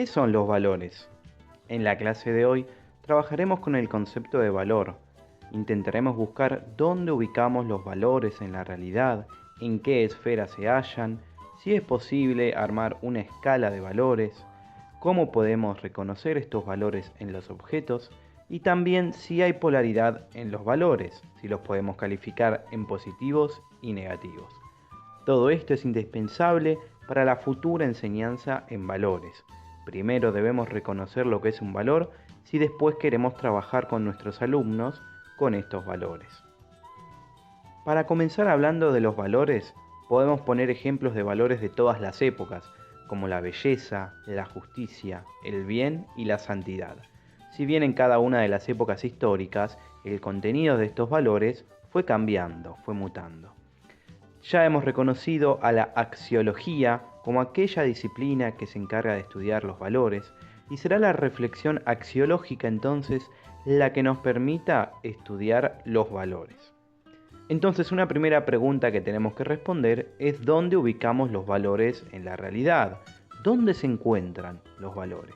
¿Qué son los valores? En la clase de hoy trabajaremos con el concepto de valor. Intentaremos buscar dónde ubicamos los valores en la realidad, en qué esfera se hallan, si es posible armar una escala de valores, cómo podemos reconocer estos valores en los objetos y también si hay polaridad en los valores, si los podemos calificar en positivos y negativos. Todo esto es indispensable para la futura enseñanza en valores. Primero debemos reconocer lo que es un valor si después queremos trabajar con nuestros alumnos con estos valores. Para comenzar hablando de los valores, podemos poner ejemplos de valores de todas las épocas, como la belleza, la justicia, el bien y la santidad. Si bien en cada una de las épocas históricas, el contenido de estos valores fue cambiando, fue mutando. Ya hemos reconocido a la axiología como aquella disciplina que se encarga de estudiar los valores, y será la reflexión axiológica entonces la que nos permita estudiar los valores. Entonces, una primera pregunta que tenemos que responder es ¿dónde ubicamos los valores en la realidad? ¿Dónde se encuentran los valores?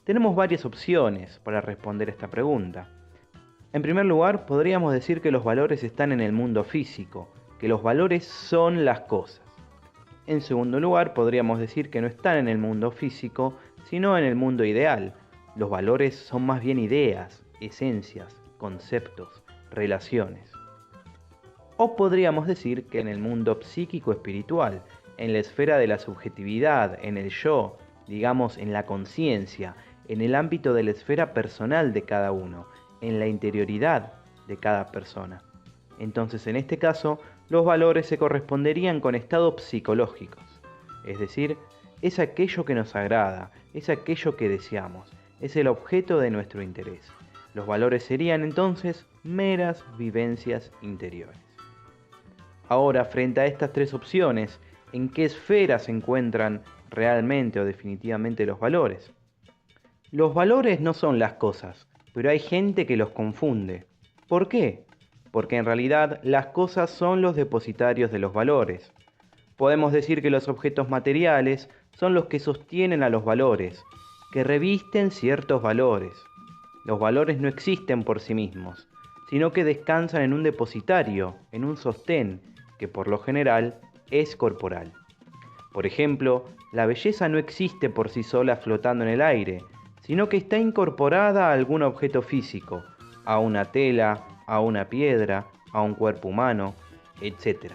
Tenemos varias opciones para responder esta pregunta. En primer lugar, podríamos decir que los valores están en el mundo físico, que los valores son las cosas. En segundo lugar, podríamos decir que no están en el mundo físico, sino en el mundo ideal. Los valores son más bien ideas, esencias, conceptos, relaciones. O podríamos decir que en el mundo psíquico-espiritual, en la esfera de la subjetividad, en el yo, digamos en la conciencia, en el ámbito de la esfera personal de cada uno, en la interioridad de cada persona. Entonces, en este caso, los valores se corresponderían con estados psicológicos, es decir, es aquello que nos agrada, es aquello que deseamos, es el objeto de nuestro interés. Los valores serían entonces meras vivencias interiores. Ahora, frente a estas tres opciones, ¿en qué esfera se encuentran realmente o definitivamente los valores? Los valores no son las cosas, pero hay gente que los confunde. ¿Por qué? Porque en realidad las cosas son los depositarios de los valores. Podemos decir que los objetos materiales son los que sostienen a los valores, que revisten ciertos valores. Los valores no existen por sí mismos, sino que descansan en un depositario, en un sostén, que por lo general es corporal. Por ejemplo, la belleza no existe por sí sola flotando en el aire, sino que está incorporada a algún objeto físico, a una tela, a una piedra, a un cuerpo humano, etc.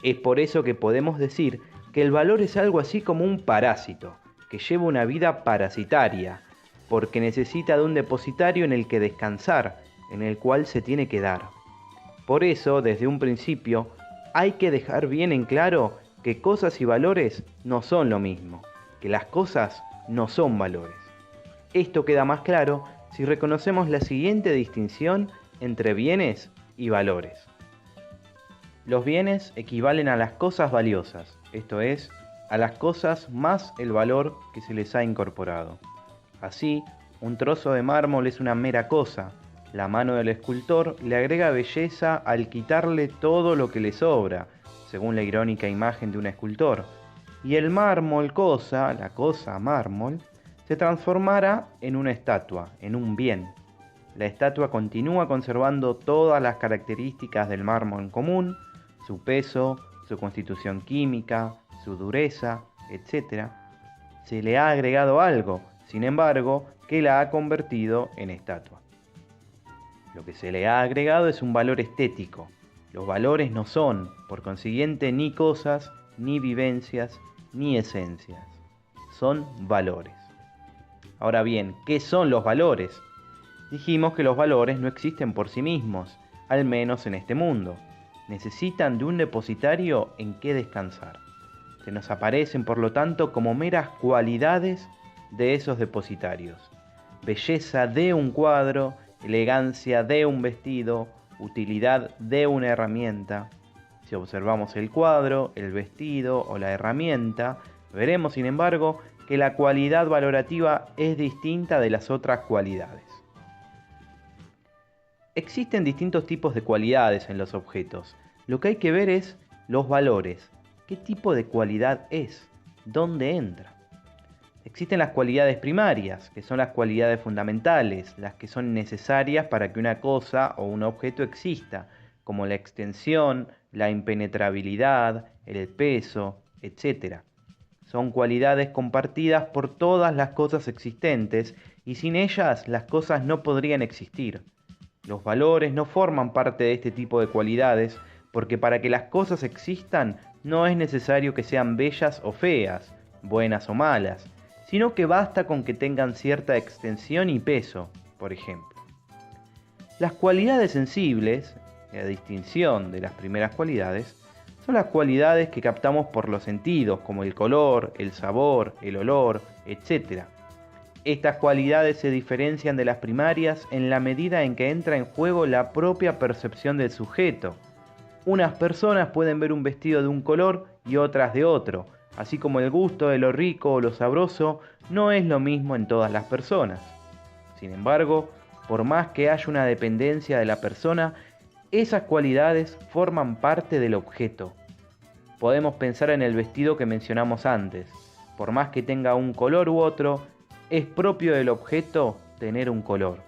Es por eso que podemos decir que el valor es algo así como un parásito, que lleva una vida parasitaria, porque necesita de un depositario en el que descansar, en el cual se tiene que dar. Por eso, desde un principio, hay que dejar bien en claro que cosas y valores no son lo mismo, que las cosas no son valores. Esto queda más claro si reconocemos la siguiente distinción entre bienes y valores. Los bienes equivalen a las cosas valiosas, esto es, a las cosas más el valor que se les ha incorporado. Así, un trozo de mármol es una mera cosa. La mano del escultor le agrega belleza al quitarle todo lo que le sobra, según la irónica imagen de un escultor. Y el mármol cosa, la cosa mármol, se transformará en una estatua, en un bien. La estatua continúa conservando todas las características del mármol común, su peso, su constitución química, su dureza, etc. Se le ha agregado algo, sin embargo, que la ha convertido en estatua. Lo que se le ha agregado es un valor estético. Los valores no son, por consiguiente, ni cosas, ni vivencias, ni esencias. Son valores. Ahora bien, ¿qué son los valores? Dijimos que los valores no existen por sí mismos, al menos en este mundo. Necesitan de un depositario en que descansar. Se nos aparecen, por lo tanto, como meras cualidades de esos depositarios. Belleza de un cuadro, elegancia de un vestido, utilidad de una herramienta. Si observamos el cuadro, el vestido o la herramienta, veremos, sin embargo, que la cualidad valorativa es distinta de las otras cualidades. Existen distintos tipos de cualidades en los objetos. Lo que hay que ver es los valores. ¿Qué tipo de cualidad es? ¿Dónde entra? Existen las cualidades primarias, que son las cualidades fundamentales, las que son necesarias para que una cosa o un objeto exista, como la extensión, la impenetrabilidad, el peso, etc. Son cualidades compartidas por todas las cosas existentes y sin ellas las cosas no podrían existir. Los valores no forman parte de este tipo de cualidades porque para que las cosas existan no es necesario que sean bellas o feas, buenas o malas, sino que basta con que tengan cierta extensión y peso, por ejemplo. Las cualidades sensibles, a distinción de las primeras cualidades, son las cualidades que captamos por los sentidos, como el color, el sabor, el olor, etc. Estas cualidades se diferencian de las primarias en la medida en que entra en juego la propia percepción del sujeto. Unas personas pueden ver un vestido de un color y otras de otro, así como el gusto de lo rico o lo sabroso no es lo mismo en todas las personas. Sin embargo, por más que haya una dependencia de la persona, esas cualidades forman parte del objeto. Podemos pensar en el vestido que mencionamos antes. Por más que tenga un color u otro, es propio del objeto tener un color.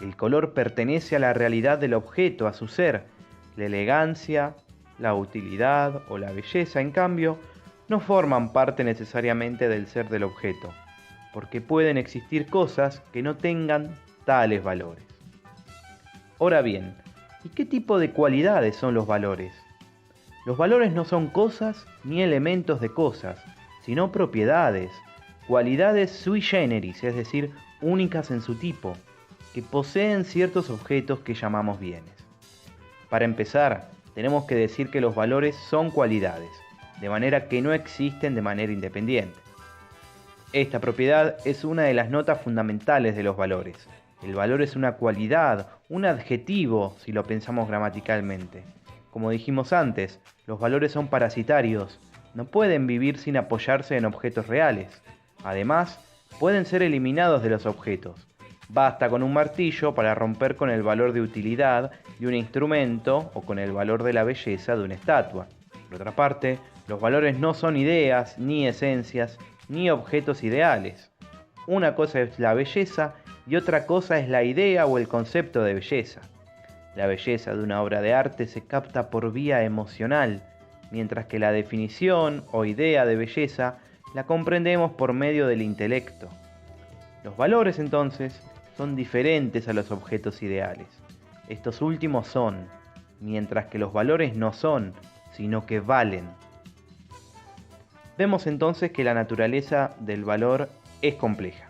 El color pertenece a la realidad del objeto, a su ser. La elegancia, la utilidad o la belleza, en cambio, no forman parte necesariamente del ser del objeto, porque pueden existir cosas que no tengan tales valores. Ahora bien, ¿y qué tipo de cualidades son los valores? Los valores no son cosas ni elementos de cosas, sino propiedades, cualidades sui generis, es decir, únicas en su tipo, que poseen ciertos objetos que llamamos bienes. Para empezar, tenemos que decir que los valores son cualidades, de manera que no existen de manera independiente. Esta propiedad es una de las notas fundamentales de los valores. El valor es una cualidad, un adjetivo, si lo pensamos gramaticalmente. Como dijimos antes, los valores son parasitarios, no pueden vivir sin apoyarse en objetos reales. Además, pueden ser eliminados de los objetos. Basta con un martillo para romper con el valor de utilidad de un instrumento o con el valor de la belleza de una estatua. Por otra parte, los valores no son ideas, ni esencias, ni objetos ideales. Una cosa es la belleza y otra cosa es la idea o el concepto de belleza. La belleza de una obra de arte se capta por vía emocional, mientras que la definición o idea de belleza la comprendemos por medio del intelecto. Los valores, entonces, son diferentes a los objetos ideales. Estos últimos son, mientras que los valores no son, sino que valen. Vemos entonces que la naturaleza del valor es compleja.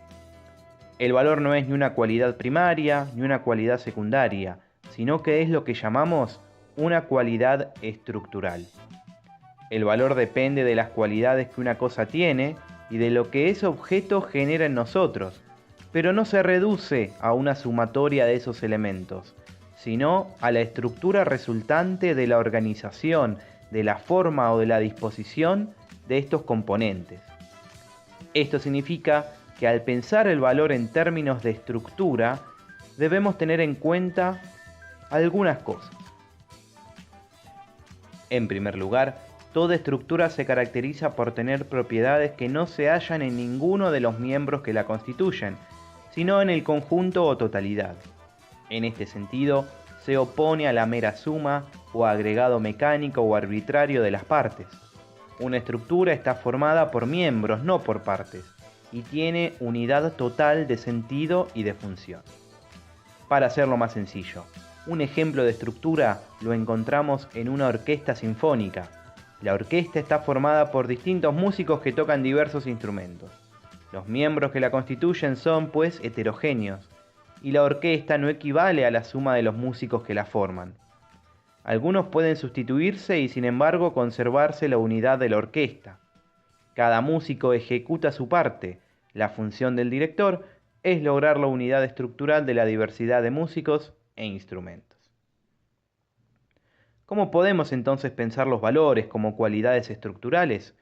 El valor no es ni una cualidad primaria ni una cualidad secundaria, sino que es lo que llamamos una cualidad estructural. El valor depende de las cualidades que una cosa tiene y de lo que ese objeto genera en nosotros, pero no se reduce a una sumatoria de esos elementos, sino a la estructura resultante de la organización, de la forma o de la disposición de estos componentes. Esto significa que al pensar el valor en términos de estructura, debemos tener en cuenta algunas cosas. En primer lugar, toda estructura se caracteriza por tener propiedades que no se hallan en ninguno de los miembros que la constituyen, sino en el conjunto o totalidad. En este sentido, se opone a la mera suma o agregado mecánico o arbitrario de las partes. Una estructura está formada por miembros, no por partes, y tiene unidad total de sentido y de función. Para hacerlo más sencillo, un ejemplo de estructura lo encontramos en una orquesta sinfónica. La orquesta está formada por distintos músicos que tocan diversos instrumentos. Los miembros que la constituyen son, pues, heterogéneos, y la orquesta no equivale a la suma de los músicos que la forman. Algunos pueden sustituirse y sin embargo conservarse la unidad de la orquesta. Cada músico ejecuta su parte. La función del director es lograr la unidad estructural de la diversidad de músicos e instrumentos. ¿Cómo podemos entonces pensar los valores como cualidades estructurales?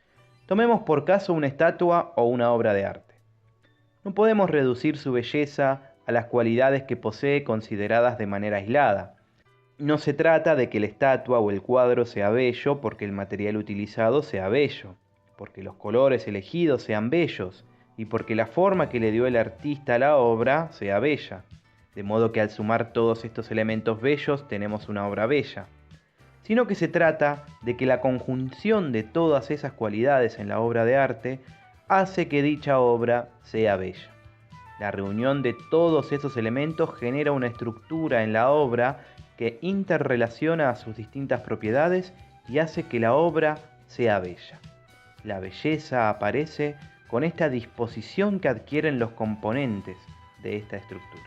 Tomemos por caso una estatua o una obra de arte. No podemos reducir su belleza a las cualidades que posee consideradas de manera aislada. No se trata de que la estatua o el cuadro sea bello porque el material utilizado sea bello. porque los colores elegidos sean bellos y porque la forma que le dio el artista a la obra sea bella. De modo que al sumar todos estos elementos bellos tenemos una obra bella. Sino que se trata de que la conjunción de todas esas cualidades en la obra de arte hace que dicha obra sea bella. La reunión de todos esos elementos genera una estructura en la obra que interrelaciona a sus distintas propiedades y hace que la obra sea bella. La belleza aparece con esta disposición que adquieren los componentes de esta estructura.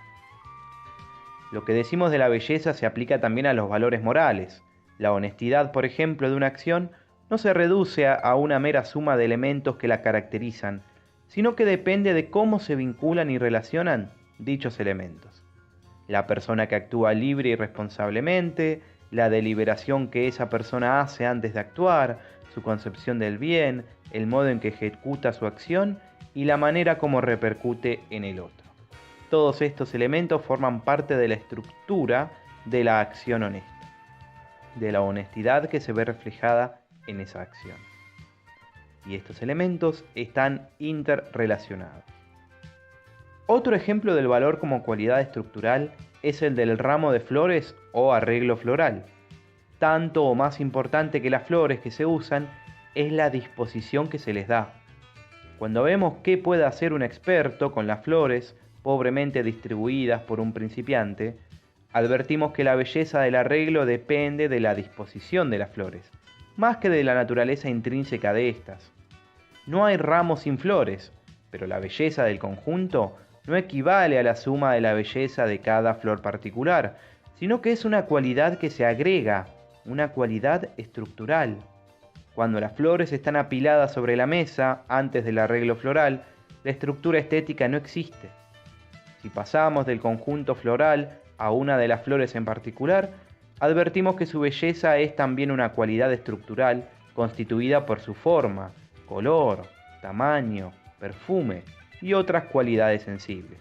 Lo que decimos de la belleza se aplica también a los valores morales. La honestidad, por ejemplo, de una acción no se reduce a una mera suma de elementos que la caracterizan, sino que depende de cómo se vinculan y relacionan dichos elementos. La persona que actúa libre y responsablemente, la deliberación que esa persona hace antes de actuar, su concepción del bien, el modo en que ejecuta su acción y la manera como repercute en el otro. Todos estos elementos forman parte de la estructura de la acción honesta, de la honestidad que se ve reflejada en esa acción. Y estos elementos están interrelacionados. Otro ejemplo del valor como cualidad estructural es el del ramo de flores o arreglo floral. Tanto o más importante que las flores que se usan es la disposición que se les da. Cuando vemos qué puede hacer un experto con las flores pobremente distribuidas por un principiante, advertimos que la belleza del arreglo depende de la disposición de las flores, más que de la naturaleza intrínseca de estas. No hay ramos sin flores, pero la belleza del conjunto no equivale a la suma de la belleza de cada flor particular, sino que es una cualidad que se agrega, una cualidad estructural. Cuando las flores están apiladas sobre la mesa antes del arreglo floral, la estructura estética no existe. Si pasamos del conjunto floral a una de las flores en particular, advertimos que su belleza es también una cualidad estructural constituida por su forma, color, tamaño, perfume y otras cualidades sensibles.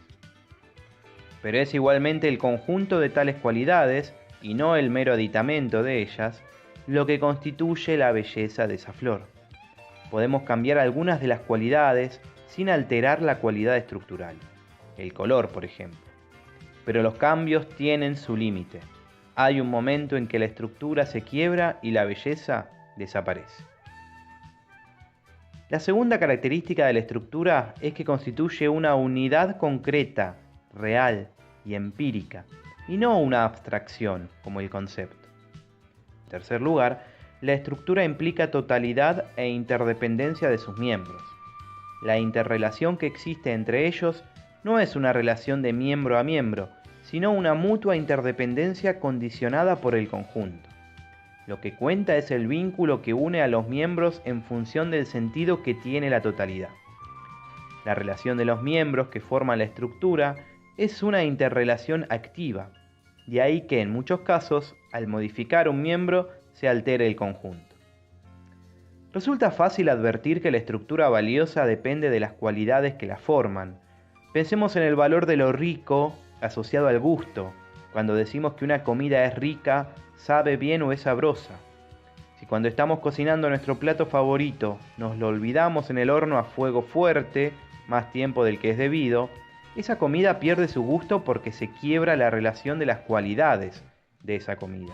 Pero es igualmente el conjunto de tales cualidades, y no el mero aditamento de ellas, lo que constituye la belleza de esa flor. Podemos cambiar algunas de las cualidades sin alterar la cualidad estructural, el color, por ejemplo. Pero los cambios tienen su límite. Hay un momento en que la estructura se quiebra y la belleza desaparece. La segunda característica de la estructura es que constituye una unidad concreta, real y empírica, y no una abstracción como el concepto. En tercer lugar, la estructura implica totalidad e interdependencia de sus miembros. La interrelación que existe entre ellos no es una relación de miembro a miembro, sino una mutua interdependencia condicionada por el conjunto. Lo que cuenta es el vínculo que une a los miembros en función del sentido que tiene la totalidad. La relación de los miembros que forman la estructura es una interrelación activa, de ahí que en muchos casos, al modificar un miembro, se altere el conjunto. Resulta fácil advertir que la estructura valiosa depende de las cualidades que la forman. Pensemos en el valor de lo rico asociado al gusto, cuando decimos que una comida es rica, sabe bien o es sabrosa. Si cuando estamos cocinando nuestro plato favorito nos lo olvidamos en el horno a fuego fuerte, más tiempo del que es debido, esa comida pierde su gusto porque se quiebra la relación de las cualidades de esa comida.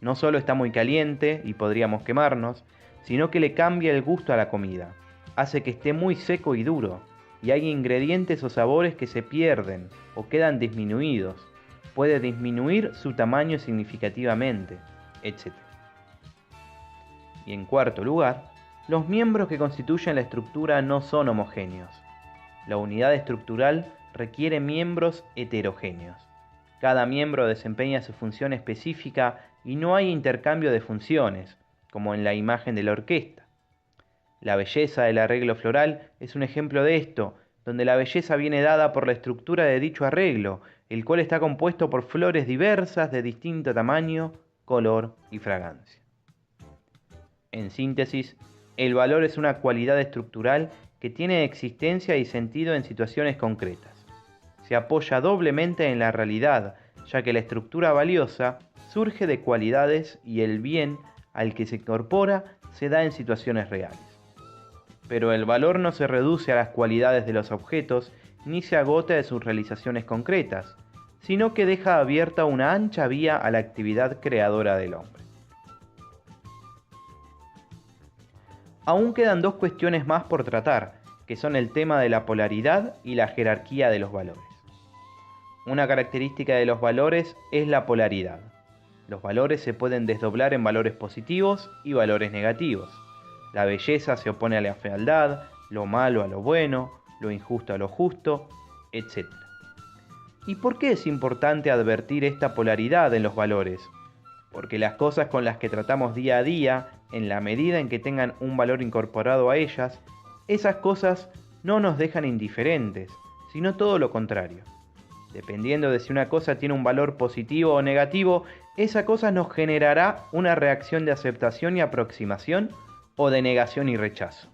No solo está muy caliente y podríamos quemarnos, sino que le cambia el gusto a la comida, hace que esté muy seco y duro, y hay ingredientes o sabores que se pierden o quedan disminuidos. Puede disminuir su tamaño significativamente, etc. Y en cuarto lugar, los miembros que constituyen la estructura no son homogéneos. La unidad estructural requiere miembros heterogéneos. Cada miembro desempeña su función específica y no hay intercambio de funciones, como en la imagen de la orquesta. La belleza del arreglo floral es un ejemplo de esto, donde la belleza viene dada por la estructura de dicho arreglo, el cual está compuesto por flores diversas de distinto tamaño, color y fragancia. En síntesis, el valor es una cualidad estructural que tiene existencia y sentido en situaciones concretas. Se apoya doblemente en la realidad, ya que la estructura valiosa surge de cualidades y el bien al que se incorpora se da en situaciones reales. Pero el valor no se reduce a las cualidades de los objetos ni se agota de sus realizaciones concretas, sino que deja abierta una ancha vía a la actividad creadora del hombre. Aún quedan dos cuestiones más por tratar, que son el tema de la polaridad y la jerarquía de los valores. Una característica de los valores es la polaridad. Los valores se pueden desdoblar en valores positivos y valores negativos. La belleza se opone a la fealdad, lo malo a lo bueno, lo injusto a lo justo, etc. ¿Y por qué es importante advertir esta polaridad en los valores? Porque las cosas con las que tratamos día a día, en la medida en que tengan un valor incorporado a ellas, esas cosas no nos dejan indiferentes, sino todo lo contrario. Dependiendo de si una cosa tiene un valor positivo o negativo, esa cosa nos generará una reacción de aceptación y aproximación o de negación y rechazo.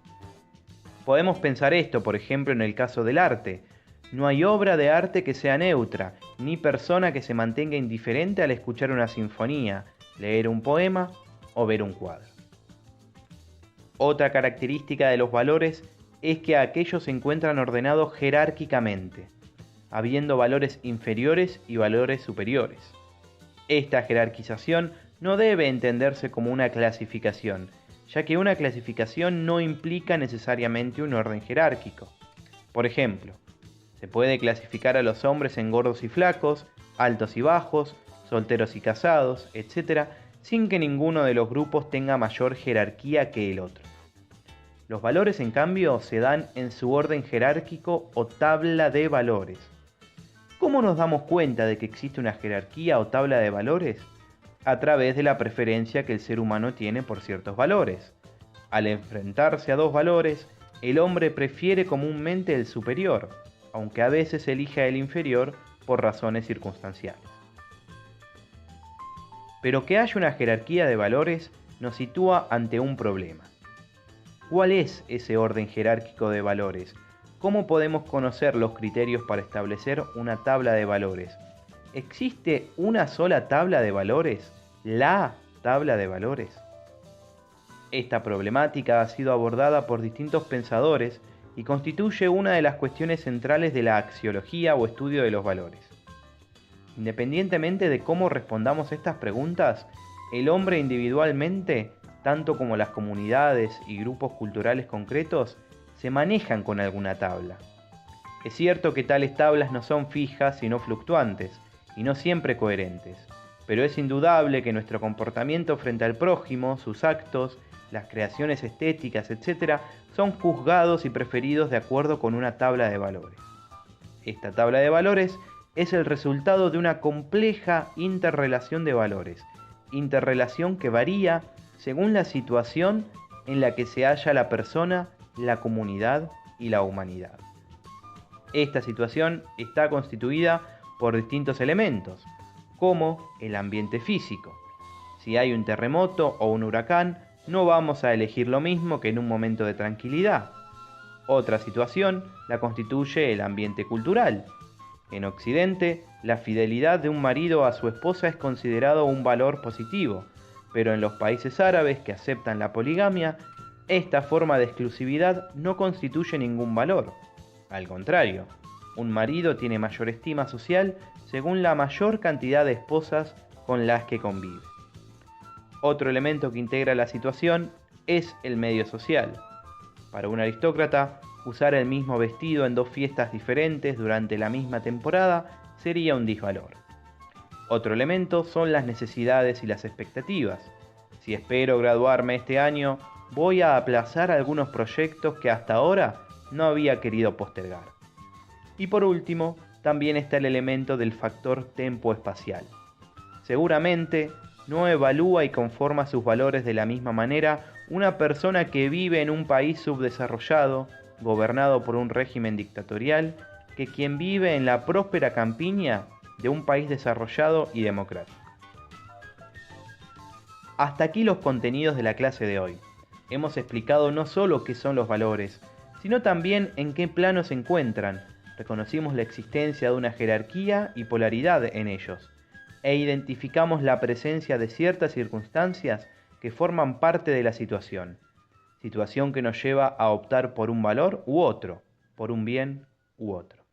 Podemos pensar esto, por ejemplo, en el caso del arte. No hay obra de arte que sea neutra, ni persona que se mantenga indiferente al escuchar una sinfonía, leer un poema o ver un cuadro. Otra característica de los valores es que aquellos se encuentran ordenados jerárquicamente, habiendo valores inferiores y valores superiores. Esta jerarquización no debe entenderse como una clasificación, ya que una clasificación no implica necesariamente un orden jerárquico. Por ejemplo, se puede clasificar a los hombres en gordos y flacos, altos y bajos, solteros y casados, etc., sin que ninguno de los grupos tenga mayor jerarquía que el otro. Los valores, en cambio, se dan en su orden jerárquico o tabla de valores. ¿Cómo nos damos cuenta de que existe una jerarquía o tabla de valores? A través de la preferencia que el ser humano tiene por ciertos valores. Al enfrentarse a dos valores, el hombre prefiere comúnmente el superior, aunque a veces elija el inferior por razones circunstanciales. Pero que haya una jerarquía de valores nos sitúa ante un problema. ¿Cuál es ese orden jerárquico de valores? ¿Cómo podemos conocer los criterios para establecer una tabla de valores? ¿Existe una sola tabla de valores? ¿La tabla de valores? Esta problemática ha sido abordada por distintos pensadores y constituye una de las cuestiones centrales de la axiología o estudio de los valores. Independientemente de cómo respondamos estas preguntas, el hombre individualmente, tanto como las comunidades y grupos culturales concretos, se manejan con alguna tabla. Es cierto que tales tablas no son fijas sino fluctuantes, y no siempre coherentes, pero es indudable que nuestro comportamiento frente al prójimo, sus actos, las creaciones estéticas, etc., son juzgados y preferidos de acuerdo con una tabla de valores. Esta tabla de valores es el resultado de una compleja interrelación de valores, interrelación que varía según la situación en la que se halla la persona, la comunidad y la humanidad. Esta situación está constituida por distintos elementos, como el ambiente físico. Si hay un terremoto o un huracán, no vamos a elegir lo mismo que en un momento de tranquilidad. Otra situación la constituye el ambiente cultural. En Occidente, la fidelidad de un marido a su esposa es considerado un valor positivo, pero en los países árabes que aceptan la poligamia, esta forma de exclusividad no constituye ningún valor. Al contrario, un marido tiene mayor estima social según la mayor cantidad de esposas con las que convive. Otro elemento que integra la situación es el medio social. Para un aristócrata, usar el mismo vestido en dos fiestas diferentes durante la misma temporada sería un disvalor. Otro elemento son las necesidades y las expectativas. Si espero graduarme este año, voy a aplazar algunos proyectos que hasta ahora no había querido postergar. Y por último, también está el elemento del factor tempo-espacial. Seguramente no evalúa y conforma sus valores de la misma manera una persona que vive en un país subdesarrollado, gobernado por un régimen dictatorial, que quien vive en la próspera campiña de un país desarrollado y democrático. Hasta aquí los contenidos de la clase de hoy. Hemos explicado no solo qué son los valores, sino también en qué plano se encuentran. Reconocimos la existencia de una jerarquía y polaridad en ellos, e identificamos la presencia de ciertas circunstancias que forman parte de la situación. situación que nos lleva a optar por un valor u otro, por un bien u otro.